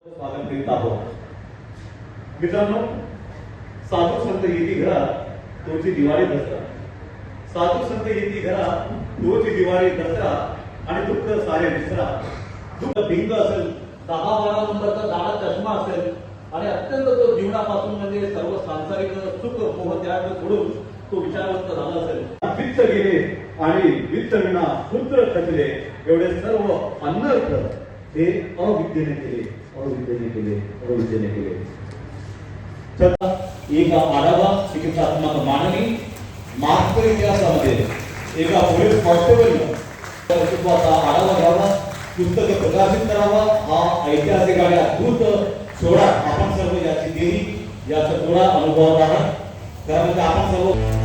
स्वागत करीत आहोत. मित्रांनो, साधू संत येती घरा तोची दिवाळी दसरा. साधू संत येती घरा तोची दिवाळी दसरा आणि दुःख सारे विसरा. दुःख भिंग असेल, 10-12 नंबरचा दाढा चष्मा असेल आणि अत्यंत तो जीवनापासून म्हणजे सर्व सांसारिक सुख मोह त्याग सोडून तो विचारवंत झाला असेल. वित्त गेले आणि वित्त विना पुत्र खचले एवढे सर्व अनर्थ हे अविद्येने केले. एक आढावा चिकित्सात्मक मांडणी. महाराष्ट्र इतिहासामध्ये एका पोलीस कॉन्स्टेबलने अस्तित्वाचा आढावा घ्यावा, पुस्तक प्रकाशित करावा. हा ऐतिहासिक आणि अद्भुत सोहळा आपण सर्व याची देणी याचा सोहळा अनुभवत आहात. कारण आपण सर्व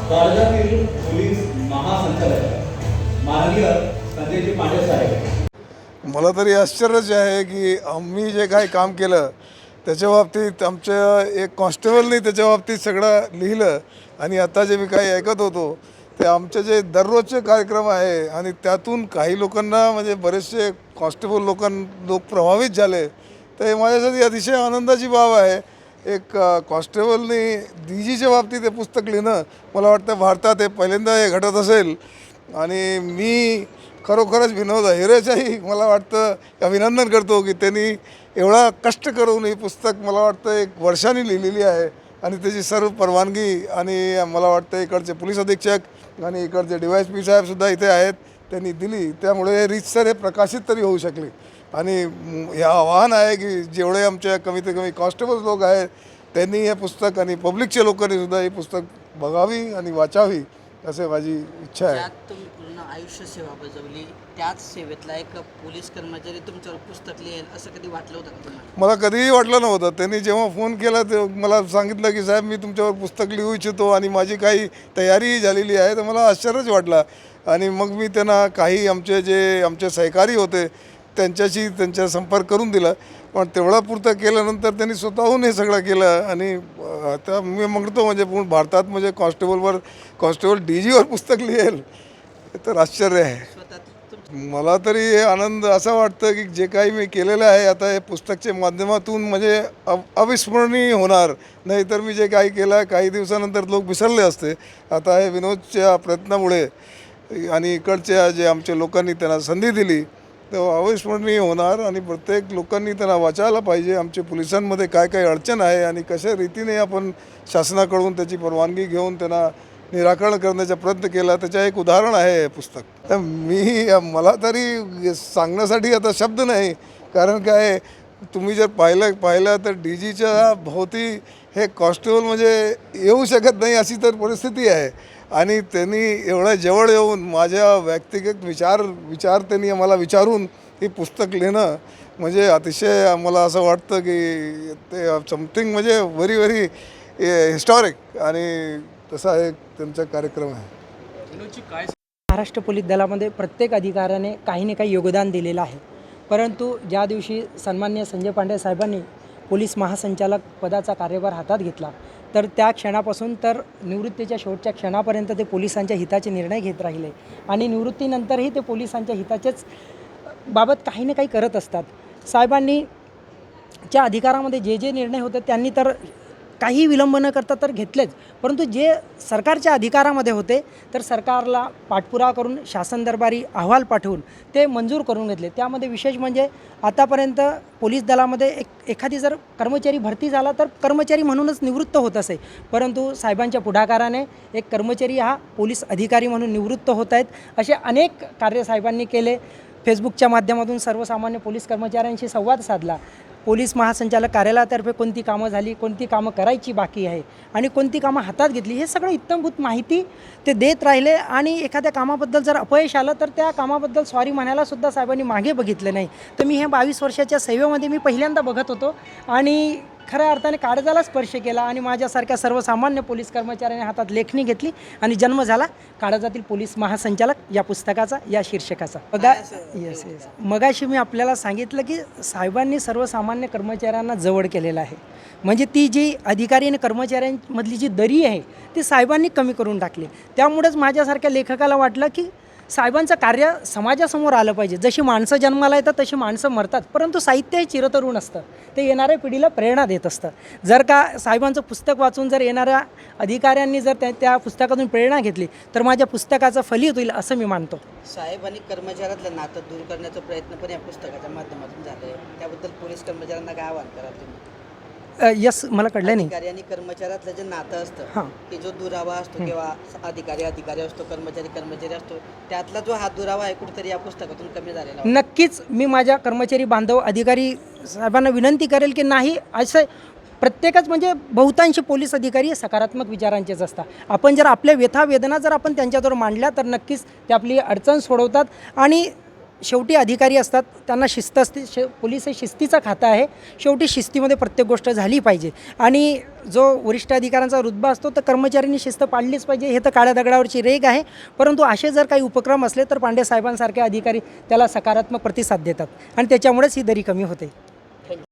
तारजातील पोलीस महासंचालक माननीय संजयजी पांडे साहेब. मला तरी आश्चर्यच आहे की आम्ही जे काही काम केलं त्याच्या बाबतीत आमच्या एक कॉन्स्टेबलने त्याच्या बाबतीत सगळं लिहिलं. आणि आता जे मी काही ऐकत होतो ते आमचे जे दररोजचे कार्यक्रम आहे आणि त्यातून काही लोकांना म्हणजे बरेचसे कॉन्स्टेबल लोक प्रभावित झाले. तर हे माझ्यासाठी अतिशय आनंदाची बाब आहे. एक कॉन्स्टेबलने डीजीच्या बाबतीत हे पुस्तक लिहिणं मला वाटतं भारतात हे पहिल्यांदा हे घडत असेल. आणि मी खरोखरच विनोद अहिरेचाही मला वाटतं अभिनंदन करतो की त्यांनी एवढा कष्ट करून ही पुस्तक मला वाटतं एक वर्षांनी लिहिलेली आहे. आणि त्याची सर्व परवानगी आणि मला वाटतं इकडचे पोलीस अधीक्षक आणि इकडचे DYSP साहेबसुद्धा इथे आहेत त्यांनी दिली. त्यामुळे रीतसर हे प्रकाशित तरी होऊ शकले. आणि हे आव्हान आहे की जेवढे आमच्या कमीत कमी कॉन्स्टेबल्स लोक आहेत त्यांनी हे पुस्तक आणि पब्लिकच्या लोकांनी सुद्धा हे पुस्तक बघावी आणि वाचावी असे माझी इच्छा आहे. त्यात तुम्ही पूर्ण आयुष्य सेवा बजावली, त्याच सेवेतला एक पोलीस कर्मचारी तुमच्यावर पुस्तक लिहेल असं कधी वाटलं होतं का तुम्हाला? मला कधीही वाटलं नव्हतं. त्यांनी जेव्हा फोन केला ते मला सांगितलं की साहेब मी तुमच्यावर पुस्तक लिहू इच्छितो आणि माझी काही तयारीही झालेली आहे. तर मला आश्चर्यच वाटला. आणि मग मी त्यांना काही आमचे सहकारी होते त्यांचा संपर्क करून दिला. पण तेवढा पुरतं केल्यानंतर त्यांनी स्वतःहून हे सगळं केलं. आणि आता मी म्हणतो म्हणजे पूर्ण भारतात म्हणजे कॉन्स्टेबल DGवर पुस्तक लिहेल तर आश्चर्य आहे. मला तरी हे आनंद असा वाटतं की जे काही मी केलेलं आहे आता हे पुस्तकच्या माध्यमातून म्हणजे अविस्मरणीय होणार. नाहीतर मी जे काही केलं काही दिवसानंतर लोक विसरले असते. आता हे विनोदच्या प्रयत्नामुळे आणि इकडच्या जे आमच्या लोकांनी त्यांना संधी दिली तेव्हा अविस्मरणीय होणार. आणि प्रत्येक लोकांनी त्यांना वाचायला पाहिजे आमच्या पोलिसांमध्ये काय काय अडचण आहे आणि कशा रीतीने आपण शासनाकडून त्याची परवानगी घेऊन त्यांना निराकरण करण्याचा प्रयत्न केला त्याचं एक उदाहरण आहे हे पुस्तक. तर मला तरी सांगण्यासाठी आता शब्द नाही. कारण काय तुम्ही जर पाहिलं तर DGच्या भोवती हे कॉन्स्टेबल म्हणजे येऊ शकत नाही अशी तर परिस्थिती आहे. आणि त्यांनी एवढ्या जवळ येऊन माझ्या व्यक्तिगत विचार त्यांनी मला विचारून ही पुस्तक लिहिणं म्हणजे अतिशय मला असं वाटतं की ते समथिंग म्हणजे व्हेरी हिस्टॉरिक. आणि तसा एक त्यांचा कार्यक्रम आहे. महाराष्ट्र पोलीस दलामध्ये प्रत्येक अधिकाऱ्याने काही ना काही योगदान दिलेलं आहे. परंतु ज्या दिवशी सन्माननीय संजय पांडे साहेबांनी पोलीस महासंचालक पदाचा कार्यभार हातात घेतला तर त्या क्षणापासून तर निवृत्तीच्या शेवटच्या क्षणापर्यंत ते पोलिसांच्या हिताचे निर्णय घेत राहिले. आणि निवृत्तीनंतरही ते पोलिसांच्या हिताचेच बाबत काही ना काही करत असतात. साहेबांनी च्या अधिकारामध्ये जे निर्णय होते त्यांनी तर काही विलंब न करता तर घेतलेच. परंतु जे सरकारच्या अधिकारामध्ये होते तर सरकारला पाठपुरावा करून शासन दरबारी अहवाल पाठवून ते मंजूर करून घेतले. त्यामध्ये विशेष म्हणजे आतापर्यंत पोलीस दलामध्ये एखादी जर कर्मचारी भरती झाला तर कर्मचारी म्हणूनच निवृत्त होत असे. परंतु साहेबांच्या पुढाकाराने एक कर्मचारी हा पोलीस अधिकारी म्हणून निवृत्त होत आहेत. असे अनेक कार्य साहेबांनी केले. फेसबुकच्या माध्यमातून सर्वसामान्य पोलीस कर्मचाऱ्यांशी संवाद साधला. पोलीस महासंचालक कार्यालयातर्फे कोणती कामं झाली, कोणती कामं करायची बाकी आहे आणि कोणती कामं हातात घेतली हे सगळं इत्थंभूत माहिती ते देत राहिले. आणि एखाद्या कामाबद्दल जर अपयश आलं तर त्या कामाबद्दल सॉरी म्हणायलासुद्धा साहेबांनी मागे बघितलं नाही. तर मी हे 22 वर्षाच्या सेवेमध्ये मी पहिल्यांदा बघत होतो. आणि खऱ्या अर्थाने काळजाला स्पर्श केला आणि माझ्यासारख्या सर्वसामान्य पोलीस कर्मचाऱ्यांनी हातात लेखणी घेतली आणि जन्म झाला काळजातील पोलीस महासंचालक या पुस्तकाचा, या शीर्षकाचा. येस मगाशी मी आपल्याला सांगितलं की साहेबांनी सर्वसामान्य कर्मचाऱ्यांना जवळ केलेलं आहे. म्हणजे ती जी अधिकारी आणि कर्मचाऱ्यांमधली जी दरी आहे ती साहेबांनी कमी करून टाकली. त्यामुळेच माझ्यासारख्या लेखकाला वाटलं की साहेबांचं कार्य समाजासमोर आलं पाहिजे. जशी माणसं जन्माला येतात तशी माणसं मरतात, परंतु साहित्य हे चिरतरुण असतं, ते येणाऱ्या पिढीला प्रेरणा देत असतं. जर का साहेबांचं पुस्तक वाचून जर येणाऱ्या अधिकाऱ्यांनी जर त्या पुस्तकातून प्रेरणा घेतली तर माझ्या पुस्तकाचं फलित होईल असं मी मानतो. साहेब आणि कर्मचाऱ्यातलं नातं दूर करण्याचा प्रयत्न पण या पुस्तकाच्या माध्यमातून झाला आहे. त्याबद्दल पोलीस कर्मचाऱ्यांना काय आवाहन कराल तुम्ही? यस, मला कळलं नाही. अधिकारी आणि कर्मचाऱ्यातलं जे नातं असतं हां. की जो दुरावा असतो किंवा अधिकारी असतो, कर्मचारी असतो, त्यातला जो हा दुरावा आहे कुठेतरी या पुस्तकातून कमी झालेला आहे. नक्कीच मी माझ्या कर्मचारी बांधव अधिकारी साहेबांना विनंती करेल की नाही, असं प्रत्येकच म्हणजे बहुतांशी पोलीस अधिकारी हे सकारात्मक विचारांचेच असतात. आपण जर आपल्या व्यथा वेदना जर आपण त्यांच्याजवळ मांडल्या तर नक्कीच ते आपली अडचण सोडवतात. आणि शेवटी अधिकारी असतात, त्यांना शिस्त असते. पोलीस हे शिस्तीचं खातं आहे. शेवटी शिस्तीमध्ये प्रत्येक गोष्ट झाली पाहिजे आणि जो वरिष्ठ अधिकाऱ्यांचा रुतबा असतो तर कर्मचाऱ्यांनी शिस्त पाळलीच पाहिजे. हे तर काळ्या दगडावरची रेघ आहे. परंतु असे जर काही उपक्रम असले तर पांडे साहेबांसारखे अधिकारी त्याला सकारात्मक प्रतिसाद देतात आणि त्याच्यामुळेच ही दरी कमी होते.